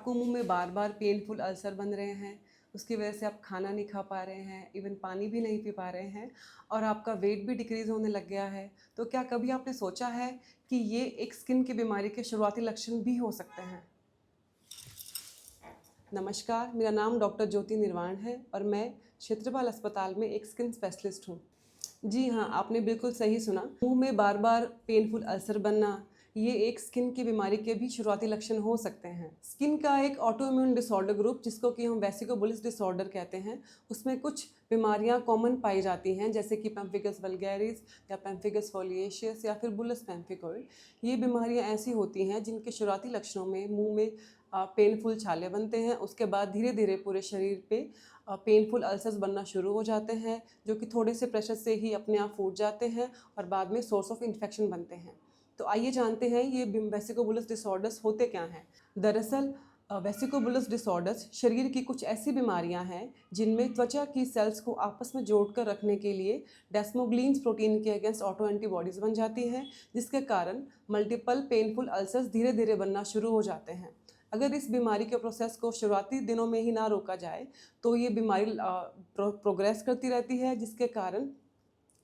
आपको मुंह में बार बार पेनफुल अल्सर बन रहे हैं, उसकी वजह से आप खाना नहीं खा पा रहे हैं, इवन पानी भी नहीं पी पा रहे हैं और आपका वेट भी डिक्रीज़ होने लग गया है, तो क्या कभी आपने सोचा है कि ये एक स्किन की बीमारी के शुरुआती लक्षण भी हो सकते हैं? नमस्कार, मेरा नाम डॉक्टर ज्योति निर्वाण है और मैं क्षेत्रपाल अस्पताल में एक स्किन स्पेशलिस्ट हूँ। जी हाँ, आपने बिल्कुल सही सुना। मुंह में बार बार पेनफुल अल्सर बनना, ये एक स्किन की बीमारी के भी शुरुआती लक्षण हो सकते हैं। स्किन का एक ऑटो इम्यून डिसऑर्डर ग्रुप, जिसको कि हम वेसिकोबुलिस डिसऑर्डर कहते हैं, उसमें कुछ बीमारियां कॉमन पाई जाती हैं, जैसे कि पेम्फिगस वल्गैरिस या पेम्फिगस फोलिएशियस या फिर बुलस पेम्फिकोइड। ये बीमारियां ऐसी होती हैं जिनके शुरुआती लक्षणों में मुंह में पेनफुल छाले बनते हैं, उसके बाद धीरे धीरे पूरे शरीर पे पेनफुल अल्सर्स बनना शुरू हो जाते हैं, जो कि थोड़े से प्रेशर से ही अपने आप फूट जाते हैं और बाद में सोर्स ऑफ इन्फेक्शन बनते हैं। तो आइए जानते हैं ये वेसिकोबुलस डिसऑर्डर्स होते क्या हैं। दरअसल वेसिकोबुलस डिसऑर्डर्स शरीर की कुछ ऐसी बीमारियां हैं जिनमें त्वचा की सेल्स को आपस में जोड़कर रखने के लिए डेस्मोग्लिन्स प्रोटीन के अगेंस्ट ऑटो एंटीबॉडीज़ बन जाती हैं, जिसके कारण मल्टीपल पेनफुल अल्सर्स धीरे धीरे बनना शुरू हो जाते हैं। अगर इस बीमारी के प्रोसेस को शुरुआती दिनों में ही ना रोका जाए तो ये बीमारी प्रोग्रेस करती रहती है, जिसके कारण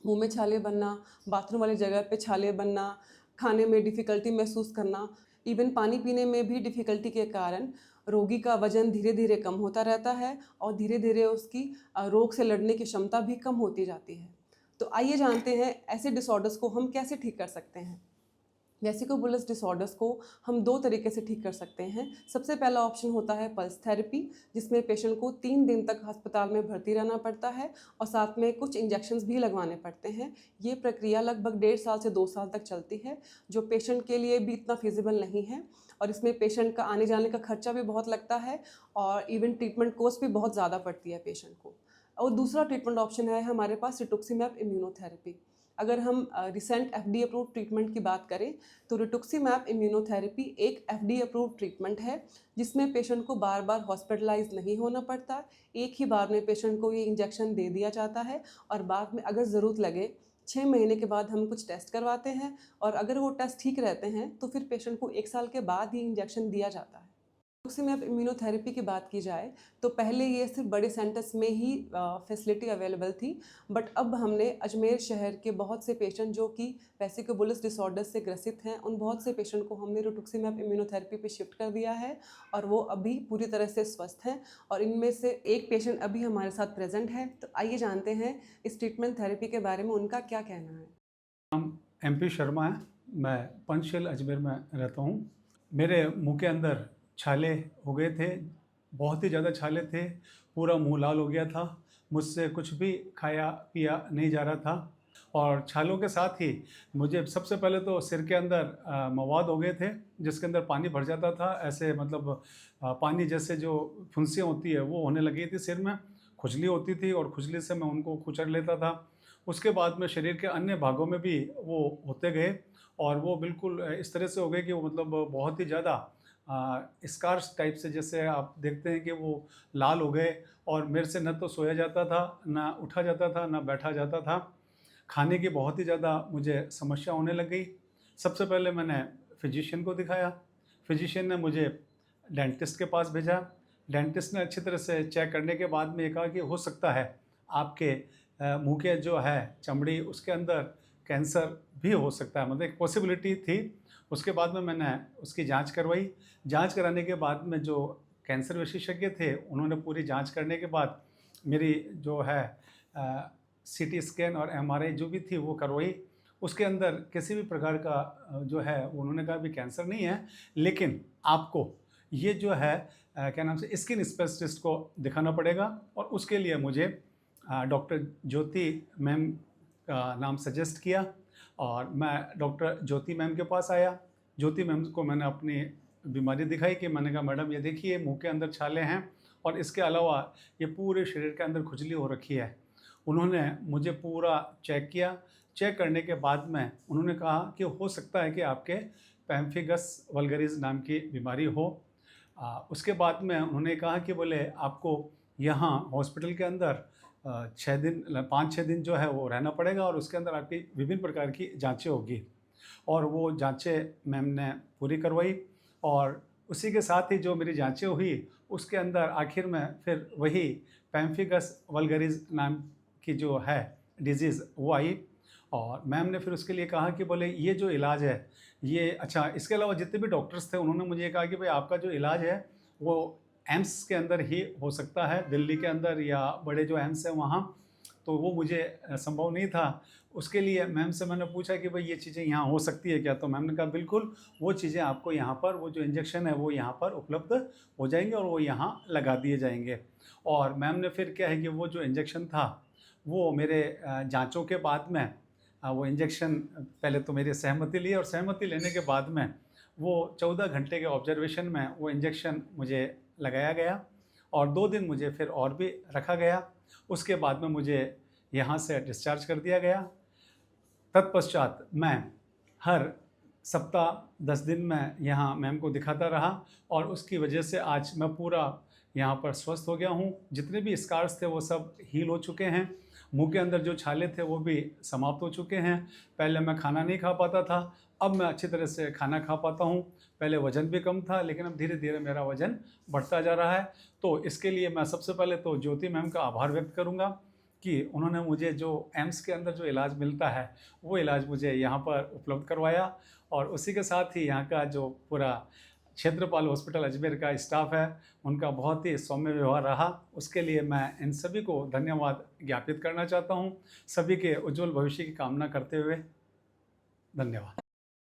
मुंह में छाले बनना, बाथरूम वाली जगह पे छाले बनना, खाने में डिफ़िकल्टी महसूस करना, इवन पानी पीने में भी डिफ़िकल्टी के कारण रोगी का वज़न धीरे धीरे कम होता रहता है और धीरे धीरे उसकी रोग से लड़ने की क्षमता भी कम होती जाती है। तो आइए जानते हैं ऐसे डिसऑर्डर्स को हम कैसे ठीक कर सकते हैं। वेसिकोबुलस डिसऑर्डर्स को हम दो तरीके से ठीक कर सकते हैं। सबसे पहला ऑप्शन होता है पल्स थेरेपी, जिसमें पेशेंट को 3 दिन तक अस्पताल में भर्ती रहना पड़ता है और साथ में कुछ इंजेक्शंस भी लगवाने पड़ते हैं। ये प्रक्रिया लगभग 1.5 साल से 2 साल तक चलती है, जो पेशेंट के लिए भी इतना फिजिबल नहीं है और इसमें पेशेंट का आने जाने का खर्चा भी बहुत लगता है और इवन ट्रीटमेंट कॉस्ट भी बहुत ज़्यादा पड़ती है पेशेंट को। और दूसरा ट्रीटमेंट ऑप्शन है हमारे पास रिटुक्सीमैब इम्यूनोथेरेपी। अगर हम रिसेंट एफडीए अप्रूव्ड ट्रीटमेंट की बात करें तो रिटुक्सीमैब इम्यूनोथेरेपी एक एफडीए अप्रूव्ड ट्रीटमेंट है, जिसमें पेशेंट को बार बार हॉस्पिटलाइज नहीं होना पड़ता। एक ही बार में पेशेंट को ये इंजेक्शन दे दिया जाता है और बाद में अगर ज़रूरत लगे 6 महीने के बाद हम कुछ टेस्ट करवाते हैं और अगर वो टेस्ट ठीक रहते हैं तो फिर पेशेंट को 1 साल के बाद ही इंजेक्शन दिया जाता है। रिटुक्सीमैब इम्यूनोथेरेपी की बात की जाए तो पहले ये सिर्फ बड़े सेंटर्स में ही फैसिलिटी अवेलेबल थी, बट अब हमने अजमेर शहर के बहुत से पेशेंट जो कि वेसिकोबुलस डिसऑर्डर से ग्रसित हैं, उन बहुत से पेशेंट को हमने रिटुक्सीमैब इम्यूनोथेरेपी पे शिफ्ट कर दिया है और वो अभी पूरी तरह से स्वस्थ हैं और इनमें से एक पेशेंट अभी हमारे साथ प्रेजेंट है। तो आइए जानते हैं इस ट्रीटमेंट थेरेपी के बारे में उनका क्या कहना है। नाम MP शर्मा है। मैं पंचशील अजमेर में रहता हूँ। मेरे मुंह के अंदर छाले हो गए थे, बहुत ही ज़्यादा छाले थे, पूरा मुंह लाल हो गया था, मुझसे कुछ भी खाया पिया नहीं जा रहा था और छालों के साथ ही मुझे सबसे पहले तो सिर के अंदर मवाद हो गए थे, जिसके अंदर पानी भर जाता था। ऐसे मतलब पानी जैसे जो फुंसियाँ होती है वो होने लगी थी सिर में, खुजली होती थी और खुजली से मैं उनको कुचल लेता था। उसके बाद में शरीर के अन्य भागों में भी वो होते गए और वो बिल्कुल इस तरह से हो गए कि वो मतलब बहुत ही ज़्यादा स्कार्स टाइप से, जैसे आप देखते हैं कि वो लाल हो गए और मेरे से न तो सोया जाता था, ना उठा जाता था, ना बैठा जाता था। खाने की बहुत ही ज़्यादा मुझे समस्या होने लग गई। सबसे पहले मैंने फिजिशियन को दिखाया। फिजिशियन ने मुझे डेंटिस्ट के पास भेजा। डेंटिस्ट ने अच्छी तरह से चेक करने के बाद में ये कहा कि हो सकता है आपके मुंह के जो है चमड़ी उसके अंदर कैंसर भी हो सकता है, मतलब एक पॉसिबिलिटी थी। उसके बाद में मैंने उसकी जांच करवाई। जांच कराने के बाद में जो कैंसर विशेषज्ञ थे उन्होंने पूरी जांच करने के बाद मेरी जो है CT स्कैन और MRI जो भी थी वो करवाई। उसके अंदर किसी भी प्रकार का जो है उन्होंने कहा भी कैंसर नहीं है, लेकिन आपको ये जो है क्या नाम से स्किन स्पेशलिस्ट को दिखाना पड़ेगा और उसके लिए मुझे डॉक्टर ज्योति मैम का नाम सजेस्ट किया और मैं डॉक्टर ज्योति मैम के पास आया। ज्योति मैम को मैंने अपनी बीमारी दिखाई कि मैंने कहा मैडम ये देखिए मुंह के अंदर छाले हैं और इसके अलावा ये पूरे शरीर के अंदर खुजली हो रखी है। उन्होंने मुझे पूरा चेक किया। चेक करने के बाद में उन्होंने कहा कि हो सकता है कि आपके पेम्फिगस वल्गरिस नाम की बीमारी हो। उसके बाद में उन्होंने कहा कि बोले आपको यहाँ हॉस्पिटल के अंदर 5-6 दिन जो है वो रहना पड़ेगा और उसके अंदर आपकी विभिन्न प्रकार की जांचें होगी और वो जांचें मैम ने पूरी करवाई और उसी के साथ ही जो मेरी जांचें हुई उसके अंदर आखिर में फिर वही पैम्फिगस वल्गरिस नाम की जो है डिजीज़ वो आई। और मैम ने फिर उसके लिए कहा कि बोले ये जो इलाज है ये अच्छा, इसके अलावा जितने भी डॉक्टर्स थे उन्होंने मुझे ये कहा कि भाई आपका जो इलाज है वो एम्स के अंदर ही हो सकता है, दिल्ली के अंदर या बड़े जो एम्स हैं वहाँ, तो वो मुझे संभव नहीं था। उसके लिए मैम से मैंने पूछा कि भाई ये चीज़ें यहाँ हो सकती है क्या? तो मैम ने कहा बिल्कुल, वो चीज़ें आपको यहाँ पर, वो जो इंजेक्शन है वो यहाँ पर उपलब्ध हो जाएंगे और वो यहाँ लगा दिए जाएंगे। और मैम ने फिर क्या है कि वो जो इंजेक्शन था वो मेरे जाँचों के बाद में वो इंजेक्शन पहले तो मेरी सहमति ली और सहमति लेने के बाद में वो 14 घंटे के ऑब्जर्वेशन में वो इंजेक्शन मुझे लगाया गया और 2 दिन मुझे फिर और भी रखा गया। उसके बाद में मुझे यहाँ से डिस्चार्ज कर दिया गया। तत्पश्चात मैं हर सप्ताह 10 दिन में यहाँ मैम को दिखाता रहा और उसकी वजह से आज मैं पूरा यहाँ पर स्वस्थ हो गया हूँ। जितने भी स्कार्स थे वो सब हील हो चुके हैं। मुंह के अंदर जो छाले थे वो भी समाप्त हो चुके हैं। पहले मैं खाना नहीं खा पाता था, अब मैं अच्छी तरह से खाना खा पाता हूँ। पहले वज़न भी कम था लेकिन अब धीरे धीरे मेरा वज़न बढ़ता जा रहा है। तो इसके लिए मैं सबसे पहले तो ज्योति मैम का आभार व्यक्त करूँगा कि उन्होंने मुझे जो एम्स के अंदर जो इलाज मिलता है वो इलाज मुझे यहाँ पर उपलब्ध करवाया। और उसी के साथ ही यहाँ का जो पूरा क्षेत्रपाल हॉस्पिटल अजमेर का स्टाफ है उनका बहुत ही सौम्य व्यवहार रहा। उसके लिए मैं इन सभी को धन्यवाद ज्ञापित करना चाहता हूँ। सभी के उज्जवल भविष्य की कामना करते हुए धन्यवाद।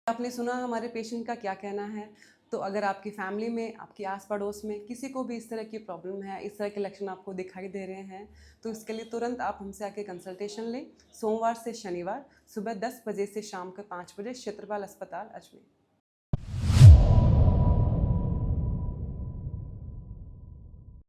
आपने सुना हमारे पेशेंट का क्या कहना है। तो अगर आपकी फैमिली में, आपकी आस पड़ोस में किसी को भी इस तरह की प्रॉब्लम है, इस तरह के लक्षण आपको दिखाई दे रहे हैं, तो इसके लिए तुरंत आप हमसे आके कंसल्टेशन लें। सोमवार से शनिवार सुबह 10 बजे से शाम के 5 बजे, क्षेत्रपाल अस्पताल अजमेर।